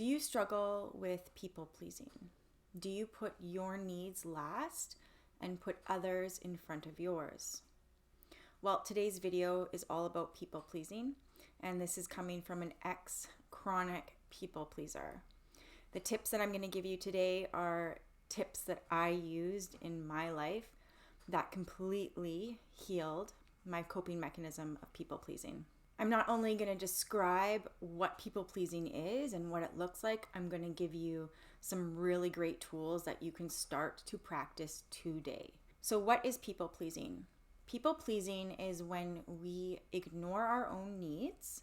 Do you struggle with people pleasing? Do you put your needs last and put others in front of yours? Well, today's video is all about people pleasing, and this is coming from an ex-chronic people pleaser. The tips that I'm going to give you today are tips that I used in my life that completely healed my coping mechanism of people pleasing. I'm not only going to describe what people pleasing is and what it looks like, I'm going to give you some really great tools that you can start to practice today. So what is people pleasing? People pleasing is when we ignore our own needs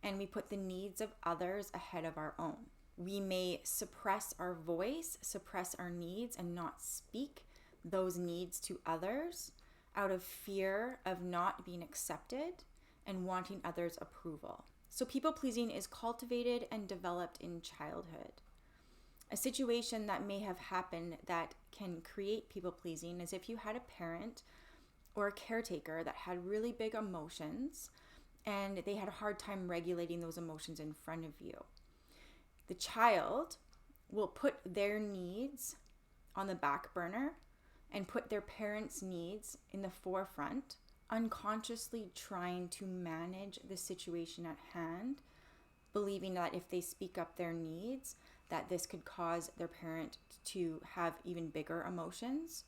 and we put the needs of others ahead of our own. We may suppress our voice, suppress our needs, and not speak those needs to others out of fear of not being accepted and wanting others' approval. So people pleasing is cultivated and developed in childhood. A situation that may have happened that can create people pleasing is if you had a parent or a caretaker that had really big emotions and they had a hard time regulating those emotions in front of you. The child will put their needs on the back burner and put their parents' needs in the forefront, unconsciously trying to manage the situation at hand, believing that if they speak up their needs, that this could cause their parent to have even bigger emotions.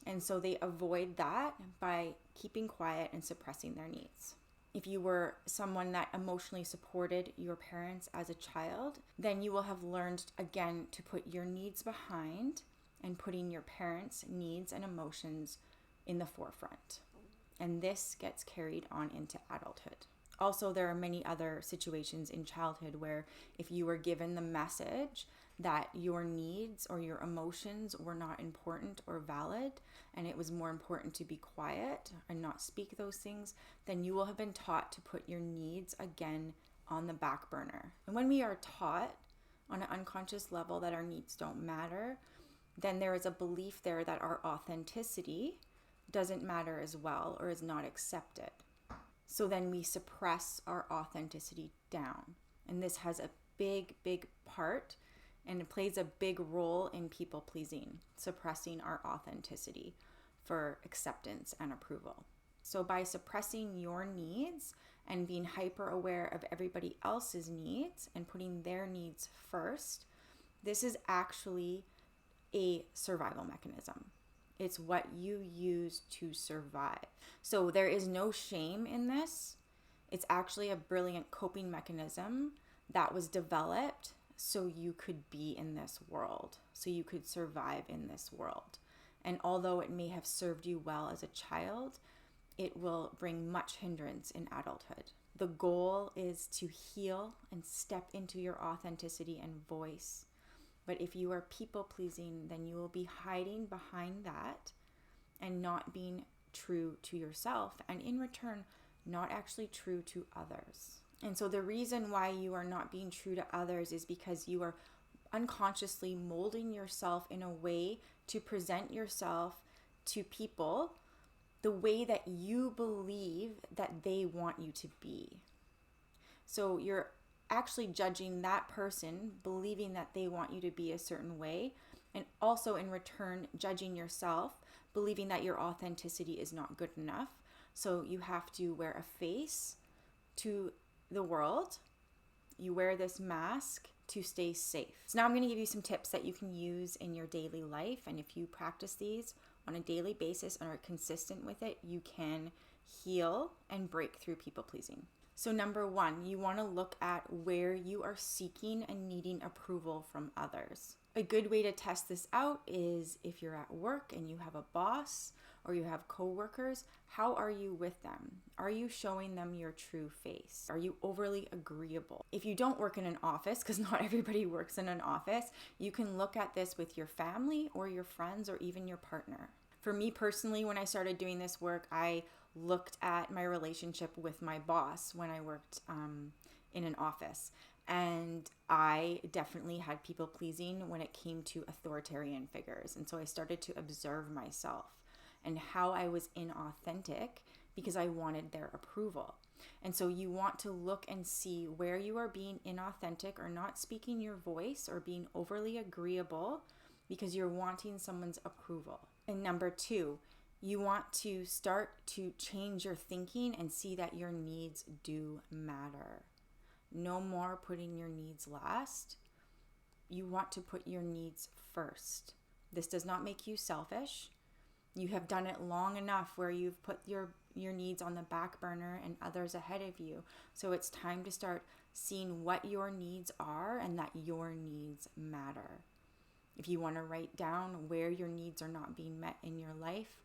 And so they avoid that by keeping quiet and suppressing their needs. If you were someone that emotionally supported your parents as a child, then you will have learned again to put your needs behind and putting your parents' needs and emotions in the forefront. And this gets carried on into adulthood. Also, there are many other situations in childhood where if you were given the message that your needs or your emotions were not important or valid, and it was more important to be quiet and not speak those things, then you will have been taught to put your needs again on the back burner. And when we are taught on an unconscious level that our needs don't matter, then there is a belief there that our authenticity doesn't matter as well or is not accepted. So then we suppress our authenticity down. And this has a big part, and it plays a big role in people pleasing, suppressing our authenticity for acceptance and approval. So by suppressing your needs and being hyper aware of everybody else's needs and putting their needs first, this is actually a survival mechanism. It's what you use to survive. So there is no shame in this. It's actually a brilliant coping mechanism that was developed so you could be in this world, so you could survive in this world. And although it may have served you well as a child, it will bring much hindrance in adulthood. The goal is to heal and step into your authenticity and voice. But if you are people pleasing, then you will be hiding behind that and not being true to yourself, and in return, not actually true to others. And so the reason why you are not being true to others is because you are unconsciously molding yourself in a way to present yourself to people the way that you believe that they want you to be. So you're actually judging that person, believing that they want you to be a certain way, and also in return judging yourself, believing that your authenticity is not good enough. So you have to wear a face to the world. You wear this mask to stay safe. So now I'm going to give you some tips that you can use in your daily life, and if you practice these on a daily basis and are consistent with it, you can heal and break through people pleasing. So number one, you want to look at where you are seeking and needing approval from others. A good way to test this out is if you're at work and you have a boss or you have coworkers, how are you with them? Are you showing them your true face? Are you overly agreeable? If you don't work in an office, because not everybody works in an office, you can look at this with your family or your friends or even your partner. For me personally, when I started doing this work, I looked at my relationship with my boss when I worked in an office. And I definitely had people pleasing when it came to authoritarian figures. And so I started to observe myself and how I was inauthentic because I wanted their approval. And so you want to look and see where you are being inauthentic or not speaking your voice or being overly agreeable because you're wanting someone's approval. And number 2, you want to start to change your thinking and see that your needs do matter. No more putting your needs last. You want to put your needs first. This does not make you selfish. You have done it long enough where you've put your needs on the back burner and others ahead of you. So it's time to start seeing what your needs are and that your needs matter. If you want to write down where your needs are not being met in your life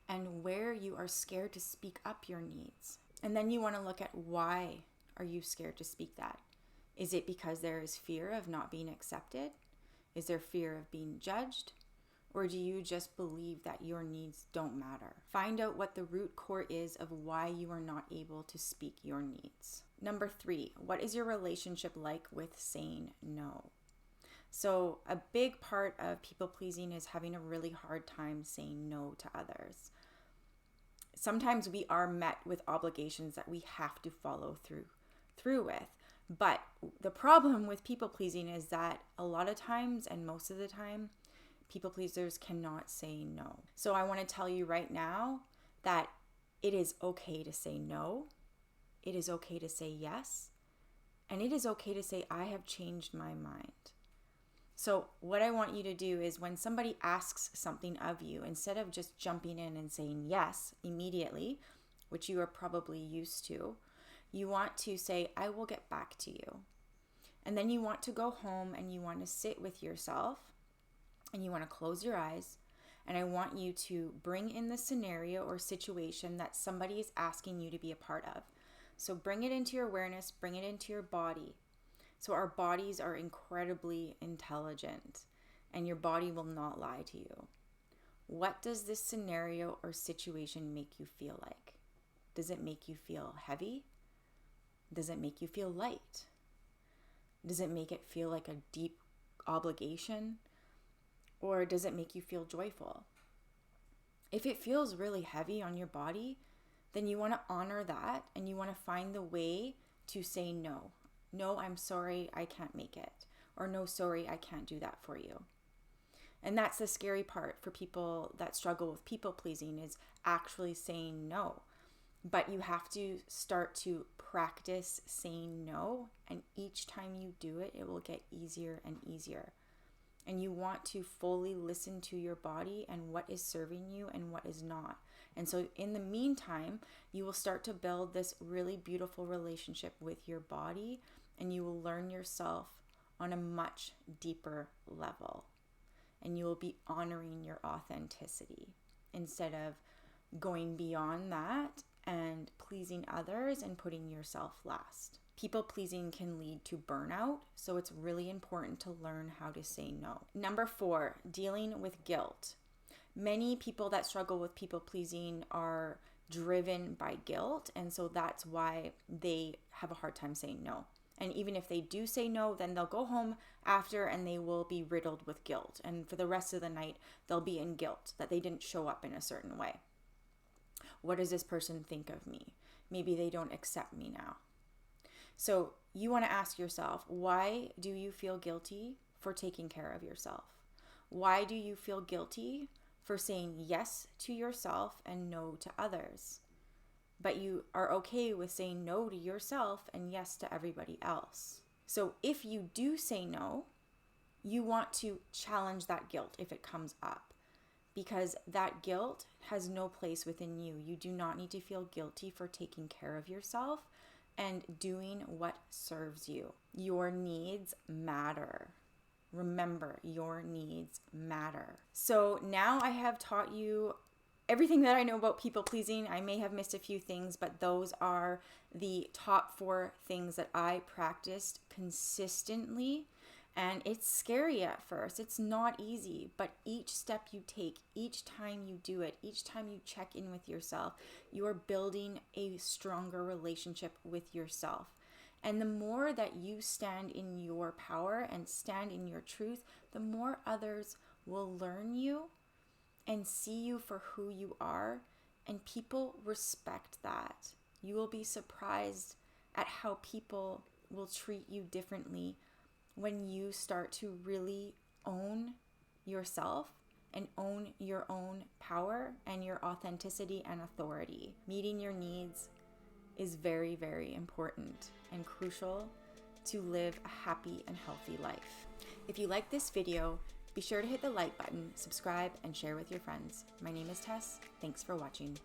and where you are scared to speak up your needs. And then you want to look at why are you scared to speak that? Is it because there is fear of not being accepted? Is there fear of being judged? Or do you just believe that your needs don't matter? Find out what the root core is of why you are not able to speak your needs. Number 3, what is your relationship like with saying no? So a big part of people pleasing is having a really hard time saying no to others. Sometimes we are met with obligations that we have to follow through with. But the problem with people pleasing is that a lot of times, and most of the time, people pleasers cannot say no. So I want to tell you right now that it is okay to say no. It is okay to say yes. And it is okay to say, I have changed my mind. So what I want you to do is when somebody asks something of you, instead of just jumping in and saying yes immediately, which you are probably used to, you want to say, I will get back to you. And then you want to go home and you want to sit with yourself and you want to close your eyes. And I want you to bring in the scenario or situation that somebody is asking you to be a part of. So bring it into your awareness, bring it into your body. So our bodies are incredibly intelligent and your body will not lie to you. What does this scenario or situation make you feel like? Does it make you feel heavy? Does it make you feel light? Does it make it feel like a deep obligation? Or does it make you feel joyful? If it feels really heavy on your body, then you want to honor that and you want to find the way to say no. No, I'm sorry, I can't make it. Or no, sorry, I can't do that for you. And that's the scary part for people that struggle with people pleasing, is actually saying no. But you have to start to practice saying no. And each time you do it, it will get easier and easier. And you want to fully listen to your body and what is serving you and what is not. And so in the meantime, you will start to build this really beautiful relationship with your body, and you will learn yourself on a much deeper level. And you will be honoring your authenticity instead of going beyond that and pleasing others and putting yourself last. People pleasing can lead to burnout, so it's really important to learn how to say no. Number 4, dealing with guilt. Many people that struggle with people pleasing are driven by guilt, and so that's why they have a hard time saying no. And even if they do say no, then they'll go home after and they will be riddled with guilt. And for the rest of the night, they'll be in guilt that they didn't show up in a certain way. What does this person think of me? Maybe they don't accept me now. So you want to ask yourself, why do you feel guilty for taking care of yourself? Why do you feel guilty for saying yes to yourself and no to others? But you are okay with saying no to yourself and yes to everybody else. So if you do say no, you want to challenge that guilt if it comes up, because that guilt has no place within you. You do not need to feel guilty for taking care of yourself and doing what serves you. Your needs matter. Remember, your needs matter. So now I have taught you everything that I know about people pleasing. I may have missed a few things, but those are the top 4 things that I practiced consistently. And it's scary at first. It's not easy, but each step you take, each time you do it, each time you check in with yourself, you are building a stronger relationship with yourself. And the more that you stand in your power and stand in your truth, the more others will learn you and see you for who you are. And people respect that. You will be surprised at how people will treat you differently when you start to really own yourself and own your own power and your authenticity and authority. Meeting your needs is very, very important and crucial to live a happy and healthy life. If you like this video, be sure to hit the like button, subscribe, and share with your friends. My name is Tess. Thanks for watching.